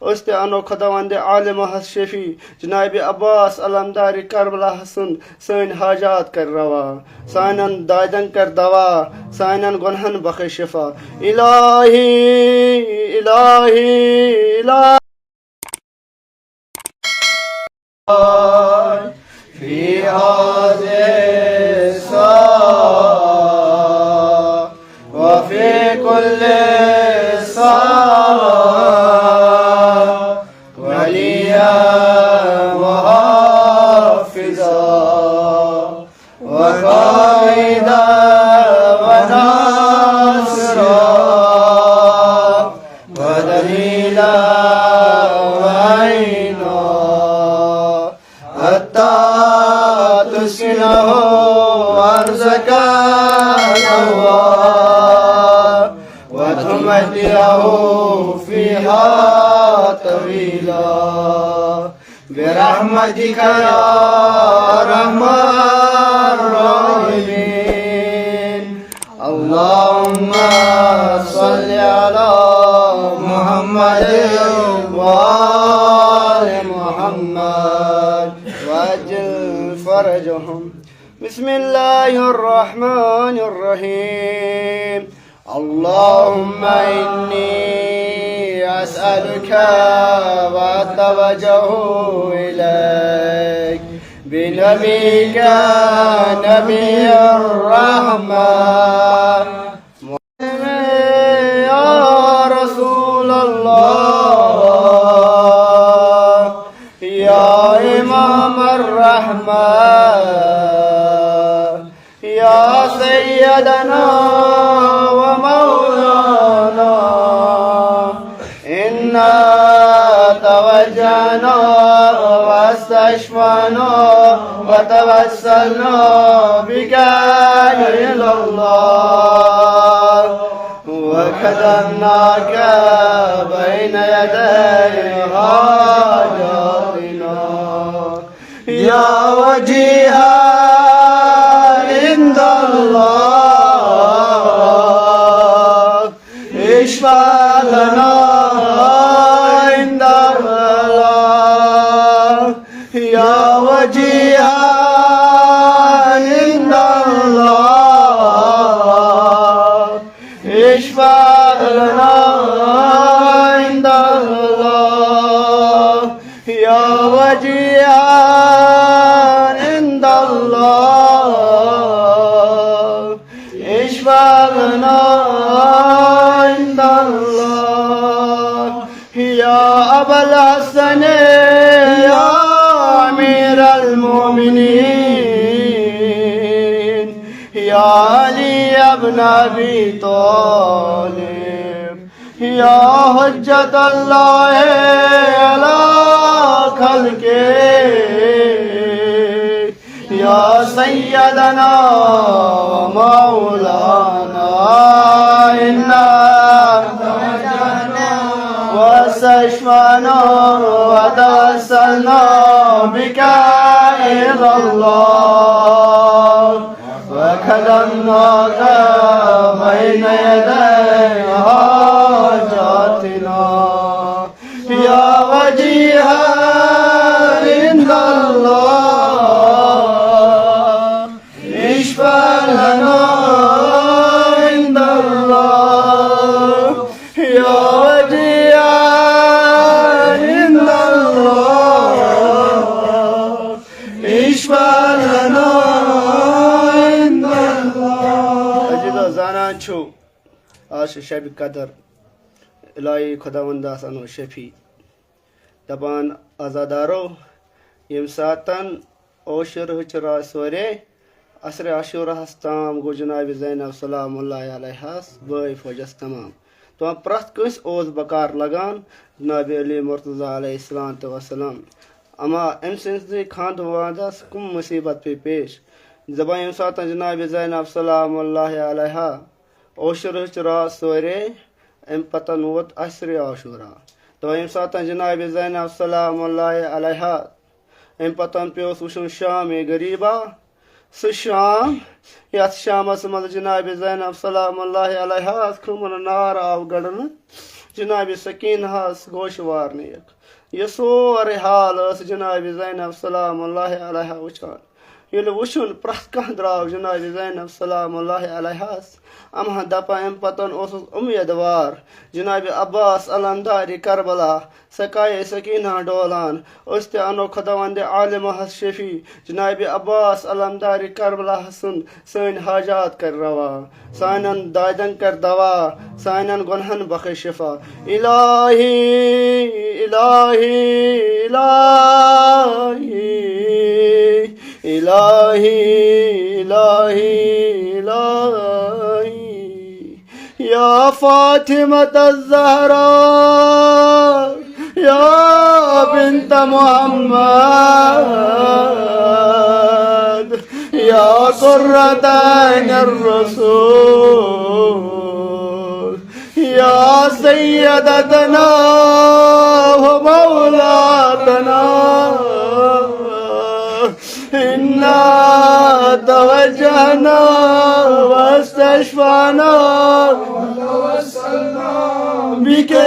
أست أنو خداوند عالم شفی جناب عباس علمدار کربلا حسن سن حاجات کر روا سانن دادن کر دوا سانن گنہن بخش شفا الہی الہی الہی في هذه الساعة وفي كل ساعة وليا وحافظا وقائدا وناصرا ودليلا وعينا حتى تسكنه أرزك نوى وتمتعه فيها طويلا برحمتك يا أرحم الراحمين اللهم صل على محمد وآل محمد وأجل فرجهم بسم الله الرحمن الرحيم اللهم إني أسألك وأتوجه إليك بنبيك نبي الرحمة يا رسول الله يا إمام الرحمة يا سيدنا ومولانا إنا توجهنا واستشفعنا وتوسلنا بك إلى الله وكتبناك بين يدي حاجاتنا يا وجيها عند الله اشفع لنا عند الله يا وجيها عند الله اشفع لنا عند الله يا وجيها عند الله اشفع لنا عند الله يا أبا الحسن يا أمير المؤمنين يا علي بن أبي طالب يا حجة الله على خلقه يا سيدنا ومولانا إنا واستشفعنا وتوسلنا بك إلى الله وكلمناك بين يدي حاجاتنا يا وجيها عند الله اشفع لنا عند الله يا وجيها عند الله اشفع لنا عند الله أجل زانان شو آش شب قدر الهی خداوند آسان و شفی دپان آزادارو یم ساتن اوشر ہچرا سورے عصر عاشورہ تام گو جناب زینب سلام اللہ علیہ بٲے فوجس تمام تو پرٛٮ۪تھ کٲنٛسہِ اوس بکار لگان جناب علی مرتضیٰ علیہ السلام وسلام اما أمۍ سٕنٛدِ خانٛدٕ وانٛدس کم مصیبت پے پیش دپان ییٚمہِ ساتہٕ جناب زینب سلام اللہ علیہ اوشرٕچ رات سورے أمۍ پتن ووت عصرِ عاشورہ تو ییٚمہِ ساتہٕ جناب زینب سلام اللہ علیہ أمۍ پتن پیوس وٕچھُن شام غریٖبا سُہ شام یتھ شامس منٛز جناب زینب سلام اللہ علیہ خُمن نار آو گڑنہٕ जनाब सकीन हस गोशवार नेक यह सोरे हाल जनाब ज़ैनब सलामुल्लाहि अलैहा वुचान ये वुचुन प्रथ कह द्राव जनाब ज़ैनब सलामुल्लाहि अलैहास अमह दपा अम पतन उम्मीदवार जनाब अब्बास अलमदारी करबला सकाए सकीना डोलान उस अनो खुदावंद आलिम हस शफी जनाब अब्बास अलमदारी करबला सुन सन हाजात कर रवा सानन दादन कर दवा सानन गुनहन बख शिफा इलाही इलाही इलाही इलाही इलाही इलाही या फातिमत ज़हरा या बिन्त मुहम्मद या क़ुर्रत ऐनिर रसूल या सय्यदतना व मौलातना इन्ना तवज्जहना वस्तशफाना बिके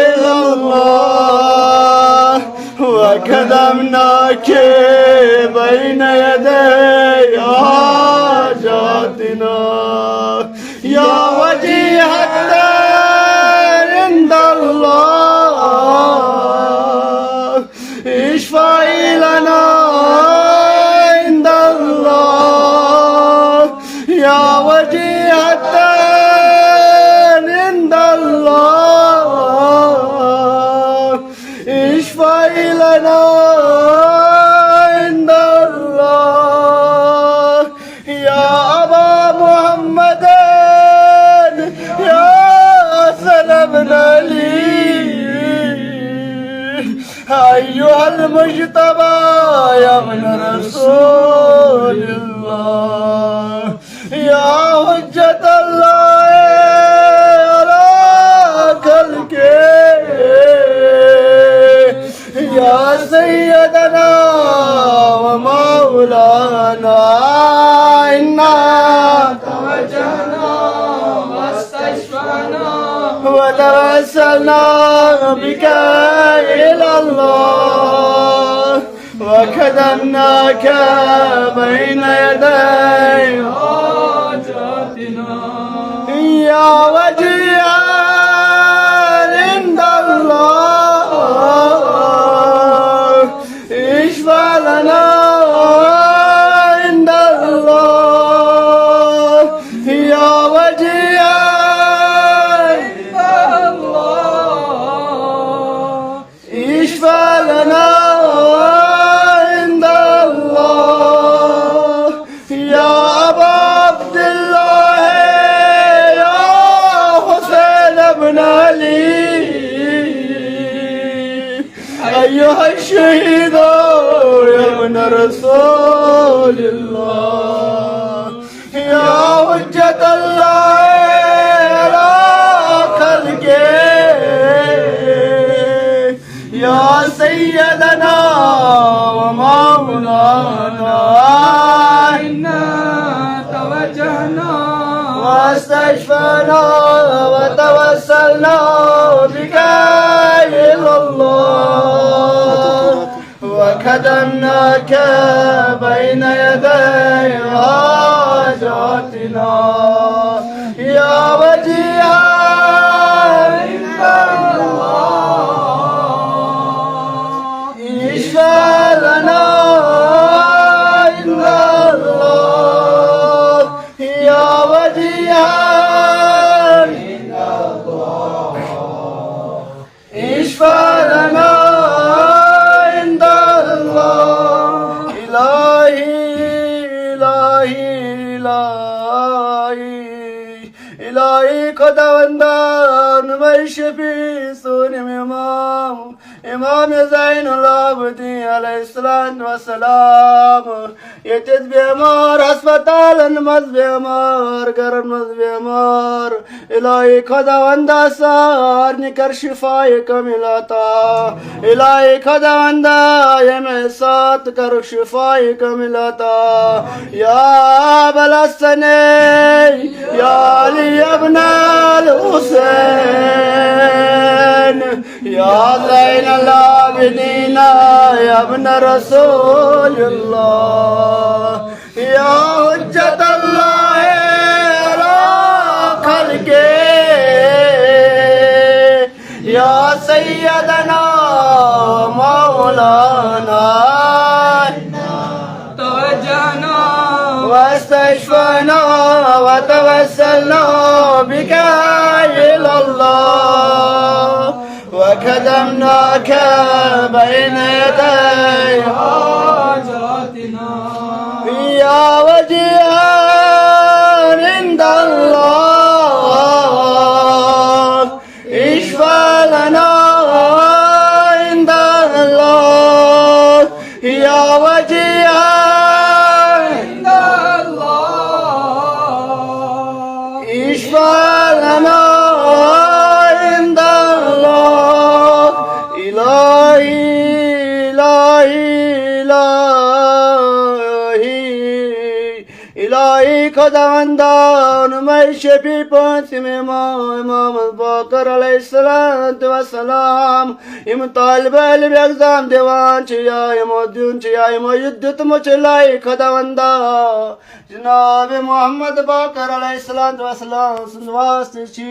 इलल्लाह वक़दमनाक बैन यदै हाजातिना या वजीहतन इंदल्लाह इश्फ़ाई लना या वजीहतन इंदल्लाह इश्फ़ाई लना इंदल्लाह या अबा मुहम्मदन या सलबन अली अय्युहल मुज्तबा या इब्न रसूलिल्लाह या हुज्जतल्लाह अला खल्क़े या सय्यदना व मौलाना इन्ना तवज्जहना वस्तशफाना व तवस्सलना बिका इलल्लाह वक़दमनाक बैन यदै हाजातिना या वजीहन इंदल्लाह इश्फ़ा लना इंदल्लाह या वजीहन इंदल्लाह इश्फ़ा लना أيها الشهيد يا ابن رسول الله يا حجة الله على خلقه يا سيدنا ومولانا إنا توجهنا واستشفعنا وتوسلنا بك إلى الله وقدمناك بين يدي حاجاتنا يا وجيها عند الله اشفع لنا عند الله يا وجيها عند الله اشفع لنا इलाही खुदावंद إمام زين العابدين عليه الصلاة والسلام يتد بيمار هسپتال مز بيمار گرم مز بيمار إلهي خدا وندا سار نكر شفاء كاملتا إلهي خدا وندا يمسات كر شفاء كاملتا يا بلسني يا علي ابن الحسين يا زين العابدين يا ابن رسول الله يا حجة الله على خلقه يا سيدنا مولانا توجهنا واستشفعنا وتوسلنا بك إلى الله وكدمناك بين يدي حاجاتنا يا وجيها عند الله اشفع لنا عند الله يا وجيها عند الله اشفع لنا عند الله إلهي إلهي خداوندان میں شفیع پانچم امام باقر علیہ الصلاة والسلام ام طالب علم اگزام دیوان چیا امو دیون چیا امو یدت مچلائی خداوندا جناب محمد باقر علیہ الصلاة والسلام سنواستی چی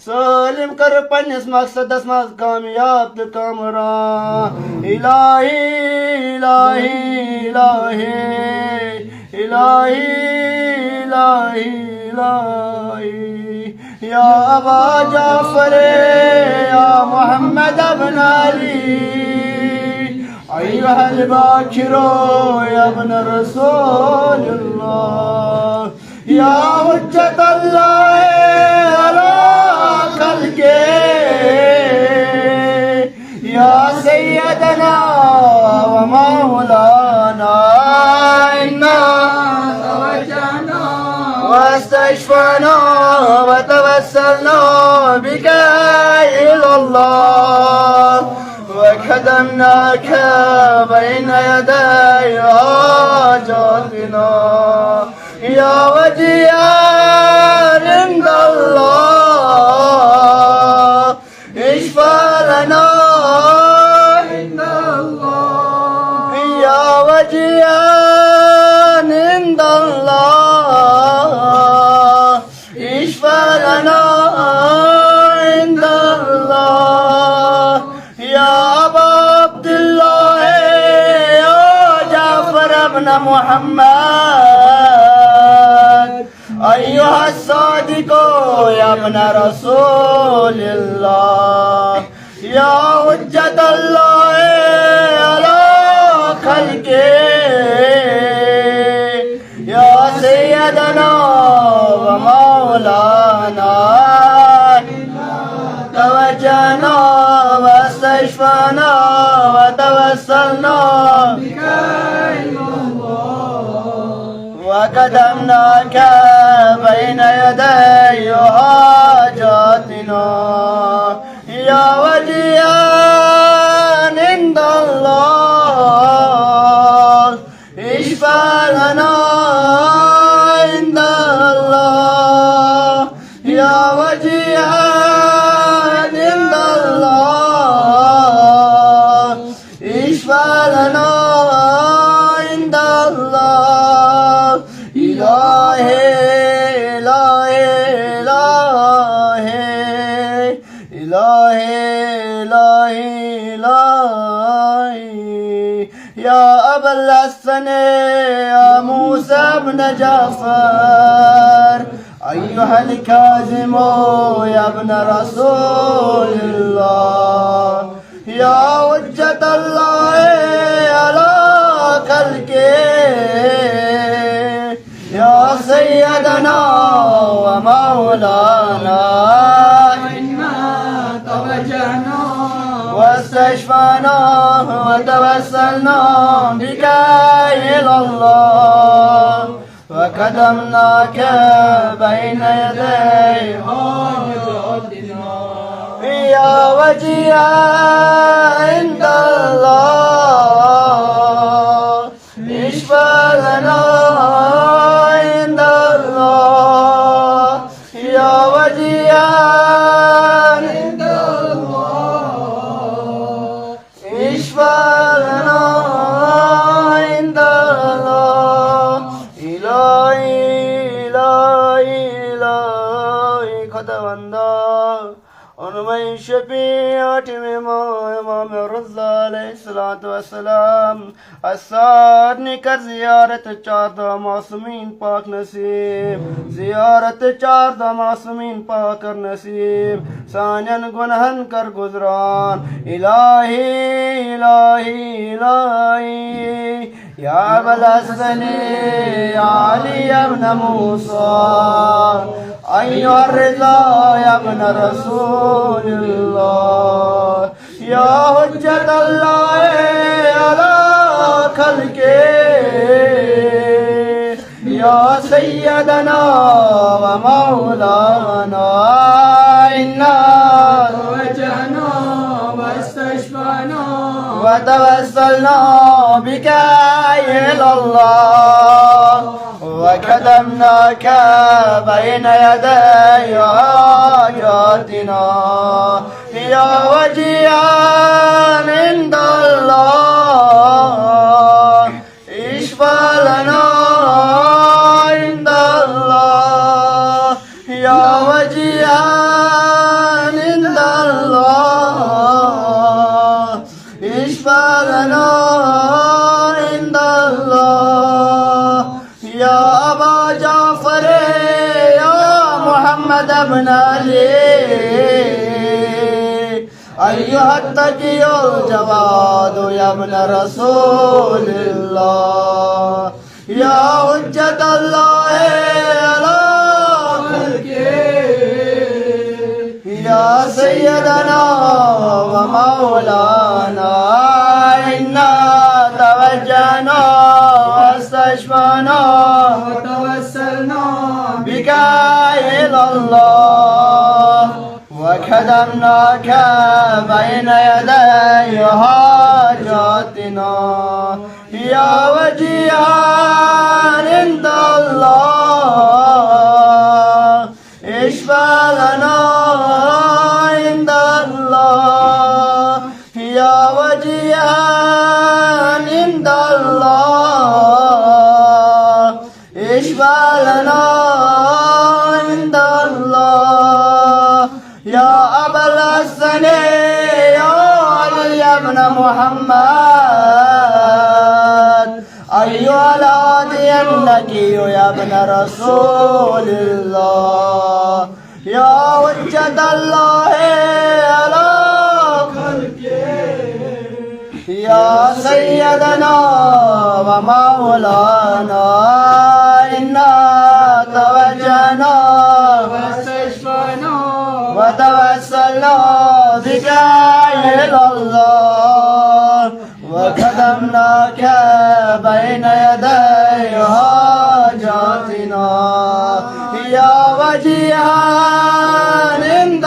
سالم کر پنس مقصد اسماز کامیاب کامران الہی الہی الہی إلهي إلهي إلهي يا أبا جعفر يا محمد بن علي أيها الباكر يا ابن رسول الله يا حجة الله على خلقه يا سيدنا ومولانا واستشفعنا وتوسلنا بك إلى الله وكدمناك بين يدي حاجاتنا يا وجيها عند الله اشفع لنا عند الله يا وجيها عند الله اشفع لنا عند الله يا أبا عبد الله يا جعفر بن محمد أيها الصادق يا ابن رسول الله يا حجة الله على خلقه يا سيدنا ومولانا توجهنا واستشفعنا وتوسلنا بك إلى الله وقدمناك بين يدي حاجاتنا يا وجيها عند الله اشفع لنا عند الله يا وجيها عند الله اشفع لنا عند الله إلهي إلهي إلهي إلهي إلهي يا أبا الحسن يا موسى بن جعفر أيها الكاظم يا ابن رسول الله يا حجة الله على خلقه يا سيدنا ومولانا إنا توجهنا واستشفعنا وتوسلنا بك إلى الله وقدمناك بين يدي حاجاتنا يا وجيها عند الله اشفع لنا عند الله يا وجيها عند الله اشفع لنا عند الله إلهي إلهي إلهي خداوندا ونمي شفيعة إمام الرضا عليه الصلاة والسلام السادني कर जियारत चारदा मासूमीन पाक नसीब जियारत चारदा मासूमीन पाक कर नसीब सानन गुनहन कर गुजरान इलाही इलाही इलाही या बलसनी आली अब्न मूसा أيها الرضا يا ابن رسول الله يا حجة الله على خلقه يا سيدنا ومولانا إنا توجهنا واستشفعنا وتوسلنا بك إلى الله وقدمناك بين يدي حاجاتنا يا وجيها عند الله اشفع لنا عند الله يا وجيها عند الله اشفع لنا عند الله يا أبا جعفر يا محمد بن علي أيها التقي الجواد يا ابن رسول الله يا حجة الله على خلقه يا سيدنا ومولانا إنا توجهنا واستشفعنا وتوسلنا بك إلى الله وقدمناك بين يدي حاجاتنا يا وجيها عند الله اشفع لنا عند الله يا وجيها عند الله اشفع لنا عند الله يا أبا الحسن يا علي بن محمد أيها الهادي النقي يا ابن رسول الله يا حجة الله على خلقه يا سيدنا ومولانا إنا توجهنا واستشفعنا وتوسلنا بك إلى الله وقدمناك بين يدي حاجاتنا يا وجيها عند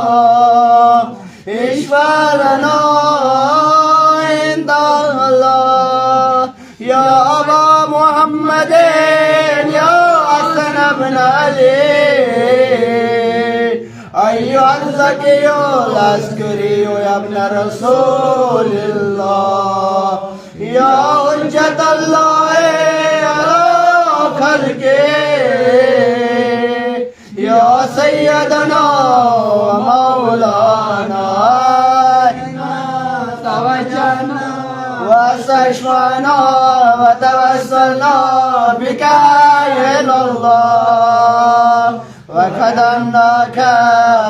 الله اشفع لنا عند الله يا أبا محمد يا حسن بن علي أيها الزكي العسكري يا ابن رسول الله يا حجة الله على خلقه يا سيدنا ومولانا توجهنا واستشفعنا وتوسلنا بك إلى الله وقدمناك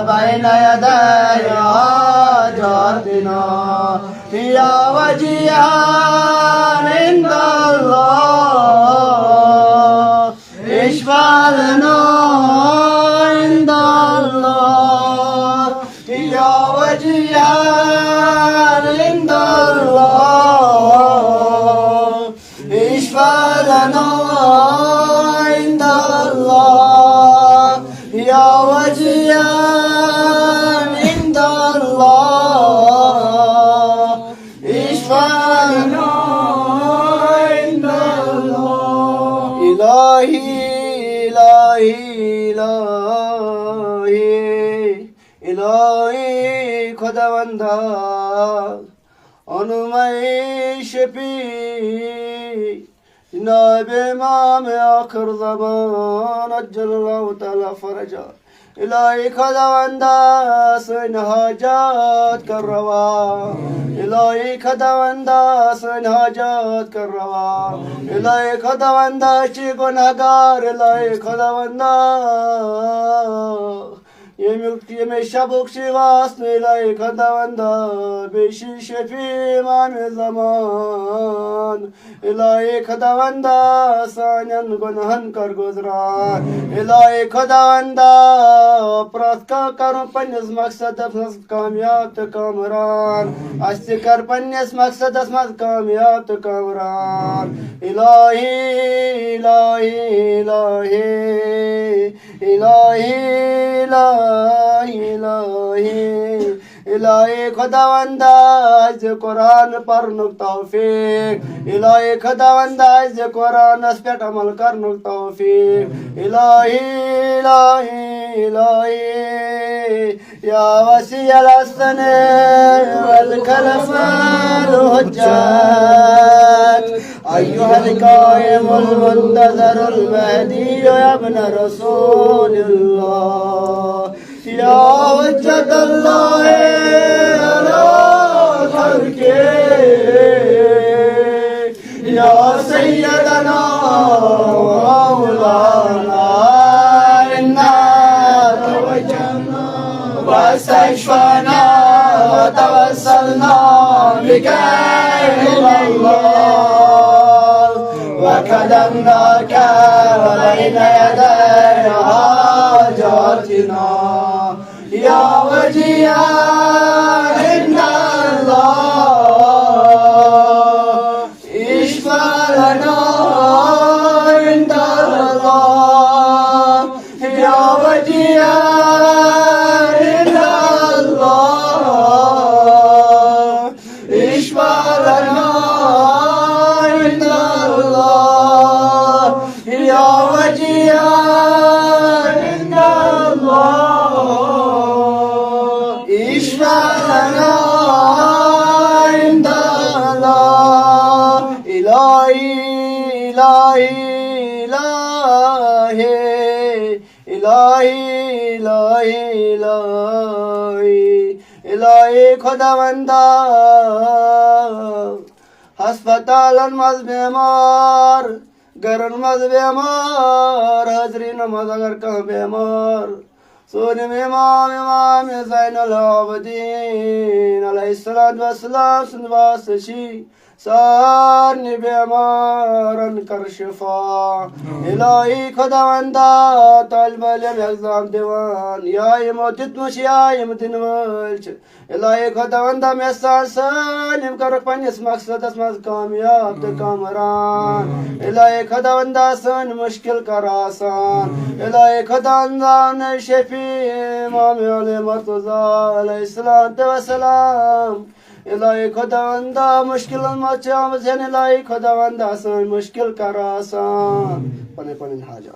بين يدي حاجاتنا يا وجيها عند الله اشفع لنا عند الله يا وجيها وجيها عند الله اشفع لنا عند الله يا وجيها عند الله اشفع لنا عند الله إلهي إلهي خداوندا अनुमय शफी जनाब इमाम आखिर ज़मान अज्जलल्लाहु तआला फरजा इलाही खुदावंदा सन हाजत कर रवा इलाही खुदावंदा सन हाजत कर रवा इलाही खुदावंदा ची गुनहगार इलाही खुदावंदा Yemek şabuk şivas neylay kadavanda beşi şefi mami zaman ilahi kadavanda sanyan gunahan kar guzran ilahi kadavanda pratka karo pannes maksad apnas kamyab te kamran asti kar pannes maksad asmas kamyab te kamran ilahi ilahi ilahi ilahi इलाही खुदावंदा इस कुरान पर तौफीक इलाही खुदावंदा इस कुरान पे अमल कर तौफीक इलाही इलाही इलाही या वसी अल-हसन वल खलफ al-hujjat अय्युहल कायमुल मुंतज़रुल महदी या इब्न रसूलिल्लाह या वज्जतल्लाह अला खल्क़े या सय्यदना व मौलाना इन्ना तवज्जहना वस्तशफअना व तवस्सलना बिका इलल्लाह व क़दमनाका बैन यदै हाजातिना या वजिया इन्नल्लाह इश्फा लना इन्नल्लाह या वजिया इन्नल्लाह इश्फा लना इन्नल्लाह या वजिया इलाही खुदावंदा हस्पताल मज बीमार घर मज बीमार हाजरी नमाज अगर कह बीमार सोने में इमाम इमाम ज़ैनुल आबिदीन अलैहिस्सलातु वस्सलाम सुनवासशी सारनी बीमारन कर शिफा इलाही खुदावंदा तालिब इल्म एग्जाम दिवान या इमोतित मुशिया इमतिन वल्च इलाही खुदावंदा में सालिम कर पन्निस मकसदस मज कामयाब ते कामरान इलाही खुदावंदा सन मुश्किल कर आसान इलाही खुदावंदा ने शफी इमाम अली मुर्तज़ा अलैहिस्सलातु वस्सलाम इलाही खुदावंदा मुश्किल मचाम इलाही खुदावंदा सन मुश्किल कर आसान पने हाजा।